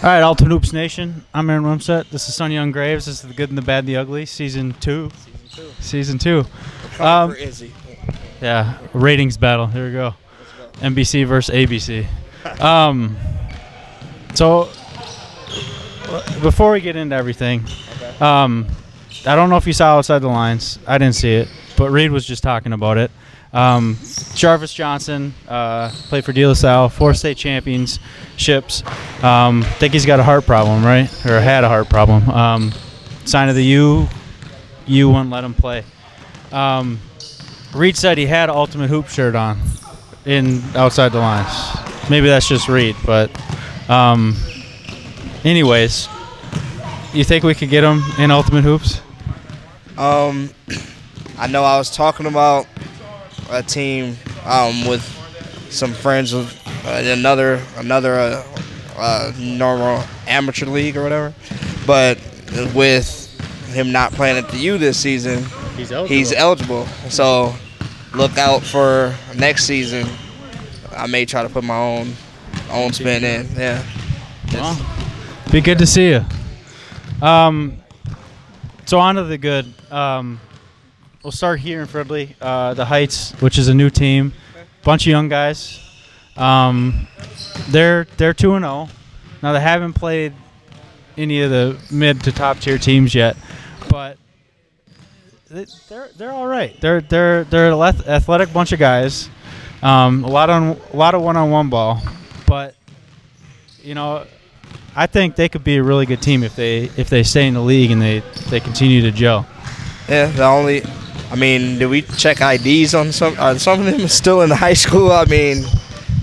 All right, Ultimate Hoops Nation. I'm Aaron Wimsett. This is Sonny and Aaron. This is the Good and the Bad and the Ugly, Season 2. Season 2. For Izzy. Yeah, ratings battle. Here we go. NBC versus ABC. So, before we get into everything, I don't know if you saw Outside the Lines. I didn't see it, but Reed was just talking about it. Jarvis Johnson played for De La Salle, 4 state championships. Think he's got a heart problem, right? Or had a heart problem. Sign of the U wouldn't let him play. Reed said he had an Ultimate Hoop shirt on in Outside the Lines. Maybe that's just Reed, but anyways, you think we could get him in Ultimate Hoops? I know I was talking about a team with some friends with another normal amateur league or whatever, but with him not playing at the U this season, he's eligible. So look out for next season. I may try to put my own spin in. Yeah. Well, be good to see you. So on to the good. We'll start here in Fridley, the Heights, which is a new team, bunch of young guys. They're 2-0. Now they haven't played any of the mid to top tier teams yet, but they're all right. They're an athletic bunch of guys. A lot of one-on-one ball, but you know, I think they could be a really good team if they stay in the league and they continue to gel. Yeah, I mean, do we check IDs on some? Are some of them still in high school? I mean,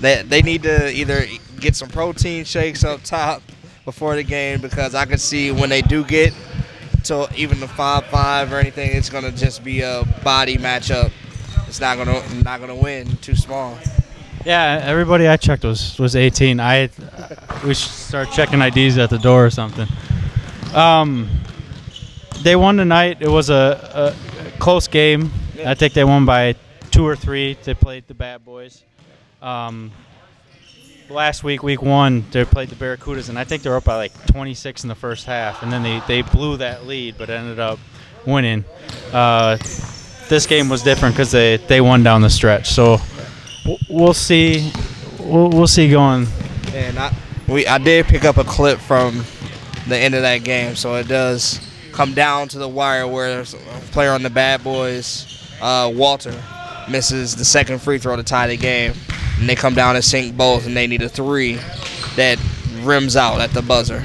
they need to either get some protein shakes up top before the game, because I could see when they do get to even the 5-5 or anything, it's gonna just be a body matchup. It's not gonna win. Too small. Yeah, everybody I checked was 18. We should start checking IDs at the door or something. They won tonight. It was a close game. I think they won by 2 or 3. They played the Bad Boys. Last week, week 1, they played the Barracudas, and I think they were up by like 26 in the first half, and then they blew that lead, but ended up winning. This game was different because they won down the stretch. So we'll see. We'll see going. And I did pick up a clip from the end of that game, so it does come down to the wire where a player on the Bad Boys, Walter, misses the second free throw to tie the game, and they come down and sink both, and they need a 3 that rims out at the buzzer.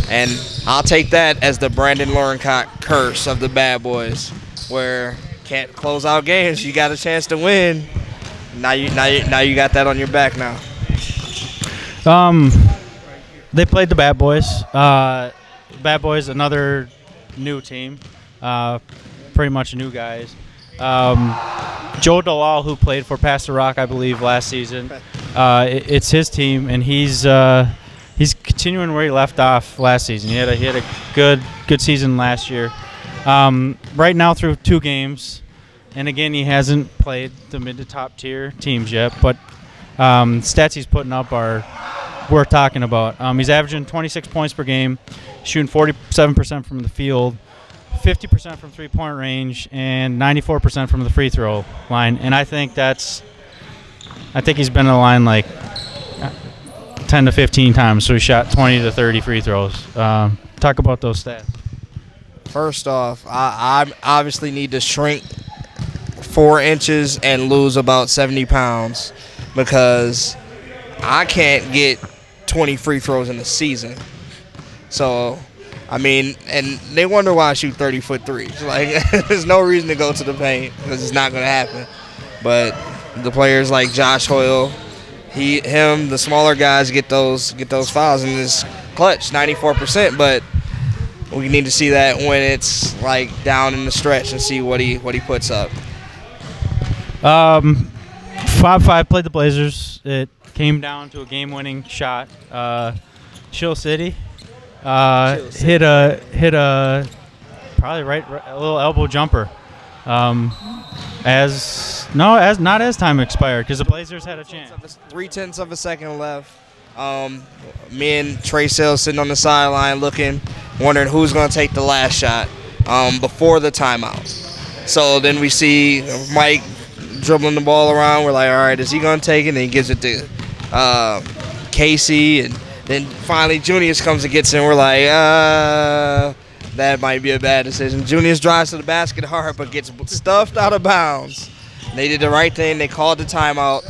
And I'll take that as the Brandon Lorincott curse of the Bad Boys, where can't close out games. You got a chance to win. Now you got that on your back now. They played the Bad Boys. Bad Boys, another new team, pretty much new guys. Joe Dalal, who played for Pastor Rock, I believe, last season, it's his team, and he's continuing where he left off last season. He had a good season last year. Right now through 2 games, and again he hasn't played the mid to top tier teams yet, but stats he's putting up are worth talking about. He's averaging 26 points per game, shooting 47% from the field, 50% from three-point range, and 94% from the free throw line. And I think he's been in the line like 10 to 15 times, so he shot 20 to 30 free throws. Talk about those stats. First off, I obviously need to shrink 4 inches and lose about 70 pounds, because I can't get 20 free throws in a season. So, I mean, and they wonder why I shoot 30-foot threes. Like, there's no reason to go to the paint, because it's not going to happen. But the players like Josh Hoyle, the smaller guys get those fouls, and it's clutch, 94%. But we need to see that when it's like down in the stretch and see what he puts up. 5-5 played the Blazers. It came down to a game-winning shot. Chill City hit a probably a little elbow jumper. Not as time expired, because the Blazers had a chance. 0.3 of a second left. Me and Trey Sales sitting on the sideline looking, wondering who's going to take the last shot before the timeout. So then we see Mike dribbling the ball around. We're like, all right, is he going to take it? And he gives it to Casey. And then finally Junius comes and gets it. And we're like, that might be a bad decision. Junius drives to the basket hard but gets stuffed out of bounds. They did the right thing. They called the timeout.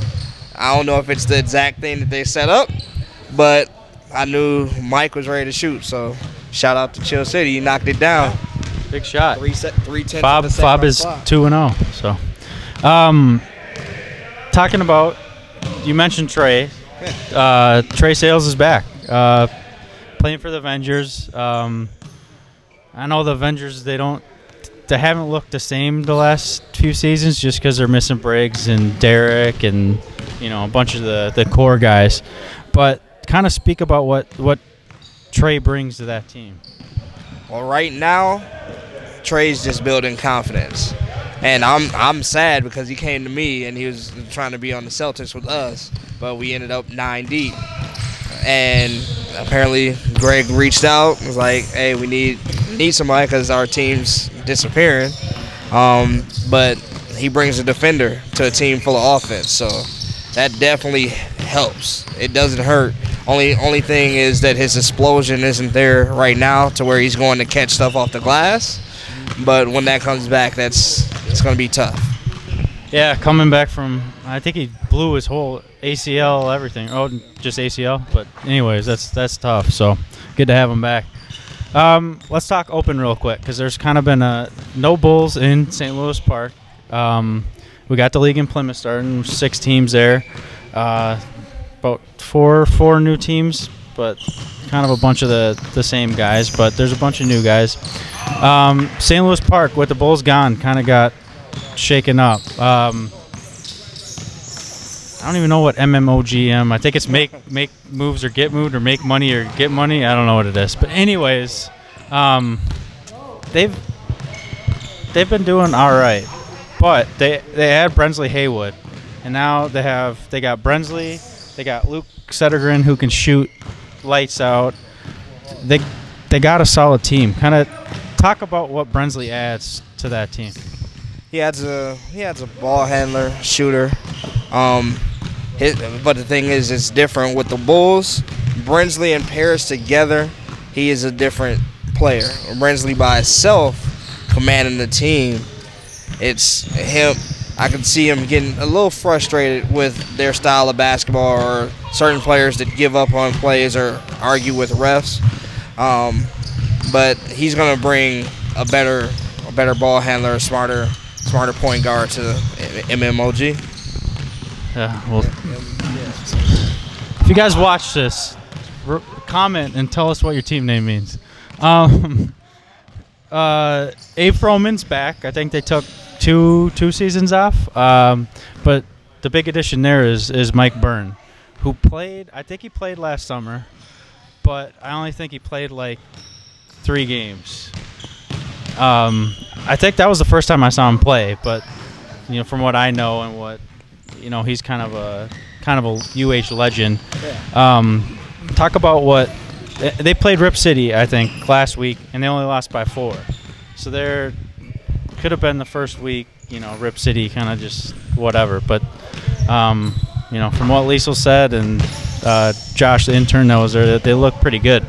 I don't know if it's the exact thing that they set up, but I knew Mike was ready to shoot. So shout out to Chill City. He knocked it down. Big shot. 3-10. Bob is 2-0. So, talking about, you mentioned Trey. Trey Sales is back, playing for the Avengers. I know the Avengers, they haven't looked the same the last few seasons just because they're missing Briggs and Derek and a bunch of the core guys. But kind of speak about what Trey brings to that team. Well, right now, Trey's just building confidence, and I'm sad because he came to me and he was trying to be on the Celtics with us, but we ended up 9 deep. And apparently, Greg reached out, was like, "Hey, we need somebody because our team's disappearing." But he brings a defender to a team full of offense, so that definitely helps. It doesn't hurt. Only thing is that his explosion isn't there right now to where he's going to catch stuff off the glass. But when that comes back, it's going to be tough. Yeah, coming back from, I think he blew his whole ACL, everything. Oh, just ACL. But anyways, that's tough. So good to have him back. Let's talk open real quick because there's kind of been no Bulls in St. Louis Park. We got the league in Plymouth starting, 6 teams there. About four new teams, but kind of a bunch of the same guys. But there's a bunch of new guys. St. Louis Park, with the Bulls gone, kind of got shaken up. I don't even know what MMOGM. I think it's make moves or get moved, or make money or get money. I don't know what it is. But anyways, they've been doing all right. But they had Brensley Haywood, and now they got Brensley, they got Luke Settergren who can shoot lights out. They got a solid team. Kind of talk about what Brensley adds to that team. He adds a ball handler, shooter. But the thing is, it's different with the Bulls. Brensley and Paris together, he is a different player. Brensley by himself, commanding the team. It's him. I can see him getting a little frustrated with their style of basketball, or certain players that give up on plays or argue with refs. But he's going to bring a better ball handler, a smarter point guard to MMOG. Yeah, well, if you guys watch this, comment and tell us what your team name means. Abe Froman's back. I think they took two seasons off. But the big addition there is Mike Byrne, who played. I think he played last summer, but I only think he played like 3 games. I think that was the first time I saw him play. But from what I know and what he's kind of a UH legend. Talk about what they played Rip City, I think, last week, and they only lost by 4. So there could have been the first week, Rip City kind of just whatever. But from what Liesel said and Josh, the intern that was there, they look pretty good.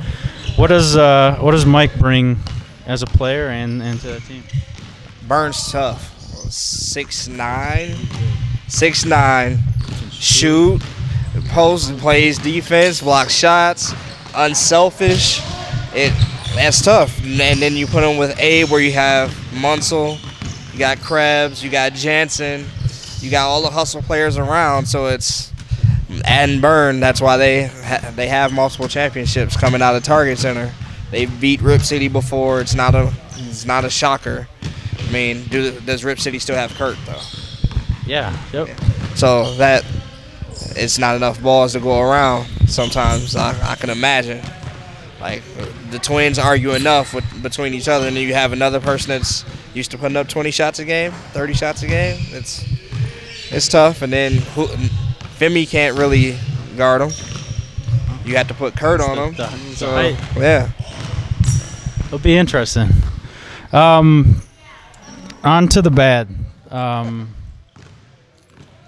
What does Mike bring as a player and to the team? Byrne's tough. 6'9", shoot, post, plays defense, blocks shots, unselfish. That's tough. And then you put him with Abe, where you have Munsell, you got Krebs, you got Jansen, you got all the hustle players around. So it's adding Byrne. That's why they have multiple championships coming out of Target Center. They beat Rip City before. It's not a shocker. I mean, does Rip City still have Kurt though? Yeah. Yep. So that it's not enough balls to go around. Sometimes I can imagine, like the Twins argue enough between each other, and then you have another person that's used to putting up 20 shots a game, 30 shots a game. It's tough, and then Femi can't really guard him. you have to put Kurt on him. So yeah, it'll be interesting. On to the bad.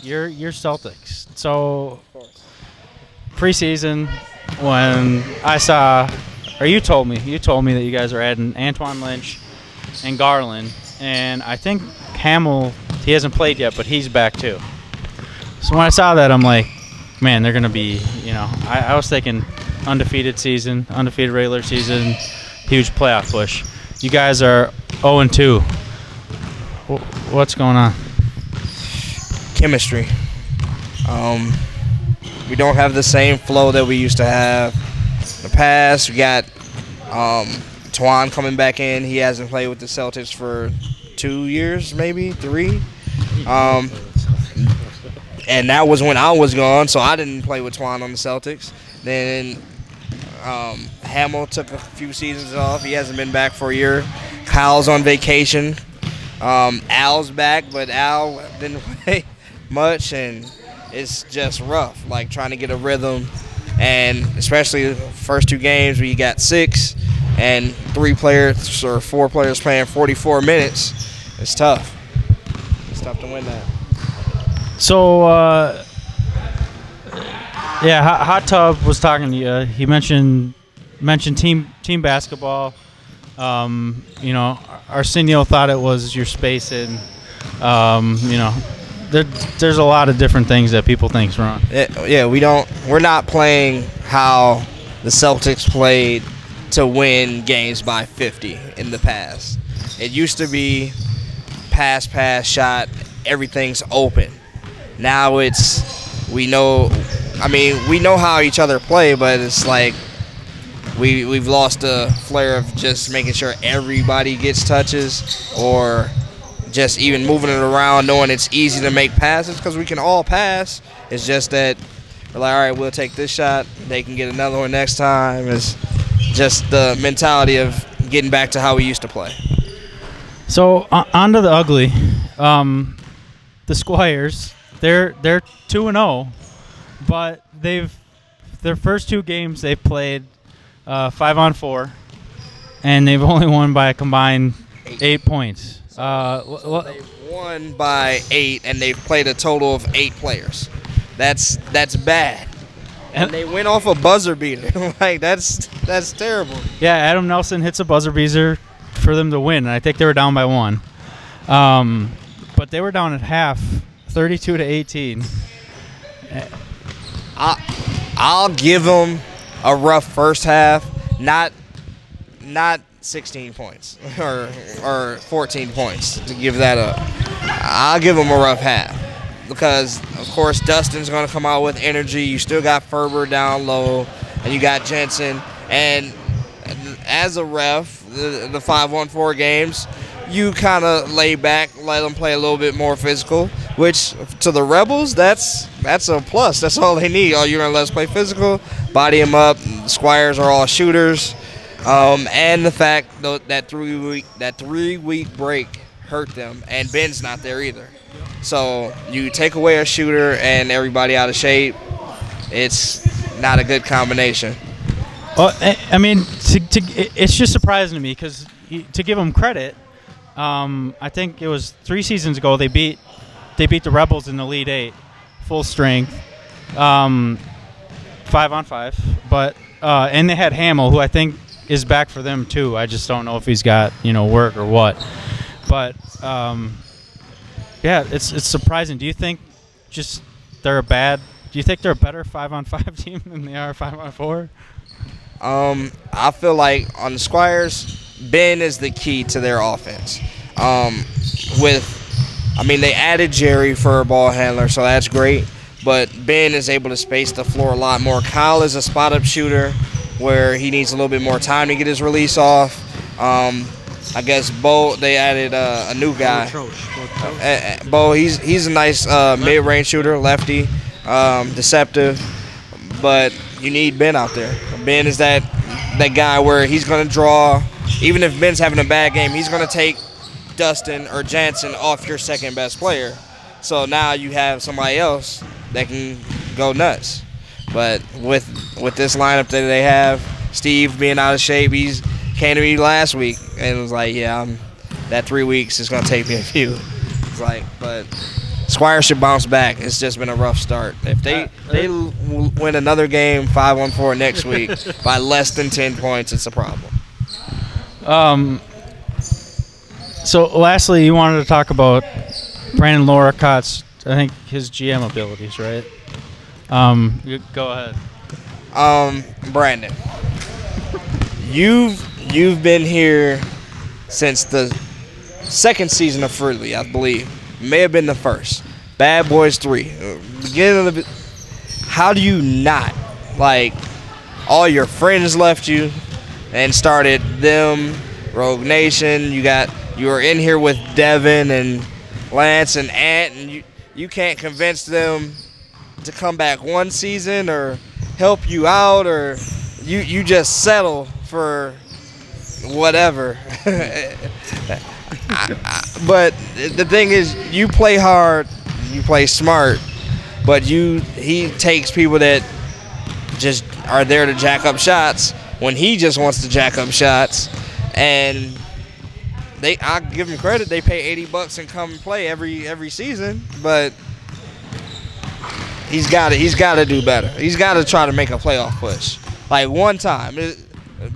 Your Celtics. So preseason, when I saw, or you told me that you guys are adding Antoine Lynch and Garland, and I think Hamill, he hasn't played yet, but he's back too. So when I saw that, I'm like, man, they're gonna be, I was thinking undefeated season, undefeated regular season, huge playoff push. You guys are 0-2. What's going on? Chemistry. We don't have the same flow that we used to have in the past. We got Twan coming back in. He hasn't played with the Celtics for 2 years, maybe 3. And that was when I was gone, so I didn't play with Twan on the Celtics. Then Hamill took a few seasons off. He hasn't been back for a year. Kyle's on vacation. Al's back, but Al didn't play much, and it's just rough, like trying to get a rhythm, and especially the first 2 games where you got 6 and 3 players or 4 players playing 44 minutes. It's tough. It's tough to win that. So, Hot Tub was talking to you. He mentioned team basketball. Arsenio thought it was your space, and there's a lot of different things that people think's wrong. Yeah, we're not playing how the Celtics played to win games by 50 in the past. It used to be pass, shot, everything's open. Now we know how each other play, but it's like we've lost the flair of just making sure everybody gets touches, or just even moving it around, knowing it's easy to make passes because we can all pass. It's just that we're like, all right, we'll take this shot. They can get another one next time. It's just the mentality of getting back to how we used to play. So on to the ugly. The Squires, they're 2-0, but their first 2 games they've played 5-on-4, and they've only won by a combined 8 points. They've won by 8, and they've played a total of 8 players. That's bad. And they went off a buzzer beater. Like that's terrible. Yeah, Adam Nelson hits a buzzer beater for them to win, and I think they were down by 1. But they were down at half, 32-18. I'll give them a rough first half, not 16 points or 14 points to give that up. I'll give them a rough half because, of course, Dustin's going to come out with energy. You still got Ferber down low, and you got Jensen. And as a ref, the 5-on-4 games, you kind of lay back, let them play a little bit more physical, which to the Rebels, that's a plus. That's all they need. Oh, you're going to let us play physical, body them up. The Squires are all shooters. And the fact that 3-week break hurt them, and Ben's not there either. So you take away a shooter and everybody out of shape, it's not a good combination. Well, I mean, it's just surprising to me because to give them credit, I think it was 3 seasons ago they beat the Rebels in the Elite 8, full strength, 5-on-5, but and they had Hamill, who I think is back for them too. I just don't know if he's got work or what. But yeah, it's surprising. Do you think they're a better 5-on-5 team than they are 5-on-4? I feel like on the Squires, Ben is the key to their offense. They added Jerry for a ball handler, so that's great. But Ben is able to space the floor a lot more. Kyle is a spot-up shooter where he needs a little bit more time to get his release off. I guess Bo, they added a new guy. Bo, he's a nice mid-range shooter, lefty, deceptive. But you need Ben out there. Ben is that guy where he's going to draw. Even if Ben's having a bad game, he's going to take Dustin or Jansen off your second-best player. So now you have somebody else that can go nuts. But with this lineup that they have, Steve being out of shape, he's came to me last week and was like, yeah, that 3 weeks is going to take me a few. It's like, but Squires should bounce back. It's just been a rough start. If they win another game 5-1-4 next week by less than 10 points, it's a problem. So lastly, you wanted to talk about Brandon Loricott's, I think, his GM abilities, right? Go ahead. Brandon, you've been here since the second season of Fruitly, I believe. May have been the first. Bad Boys 3. Beginning of the. How do you not, like, all your friends left you and started them, Rogue Nation. You were in here with Devin and Lance and Ant, and you can't convince them to come back one season or help you out, or you just settle for whatever. But the thing is, you play hard, you play smart, but he takes people that just are there to jack up shots when he just wants to jack up shots. And I give him credit, they pay $80 and come and play every season, but he's got to do better. He's got to try to make a playoff push. Like, one time,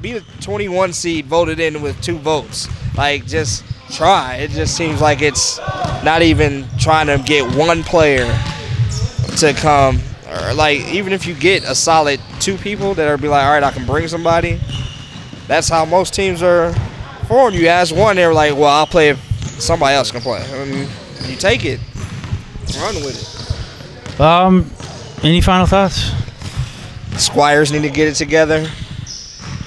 be the 21 seed voted in with 2 votes. Like, just try. It just seems like it's not even trying to get one player to come. Or, like, even if you get a solid 2 people that are be like, all right, I can bring somebody. That's how most teams are formed. You ask one, they're like, well, I'll play if somebody else can play. I mean, you take it, run with it. Any final thoughts? Squires need to get it together.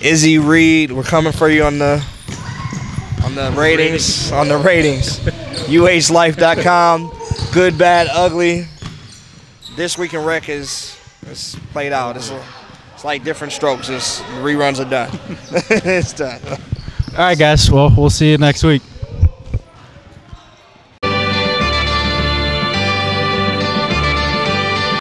Izzy Reed, we're coming for you on the ratings. On the ratings. UHLife.com. Good, bad, ugly. This Week in Rec is played out. It's like different strokes. Reruns are done. It's done. All right, guys. Well, we'll see you next week.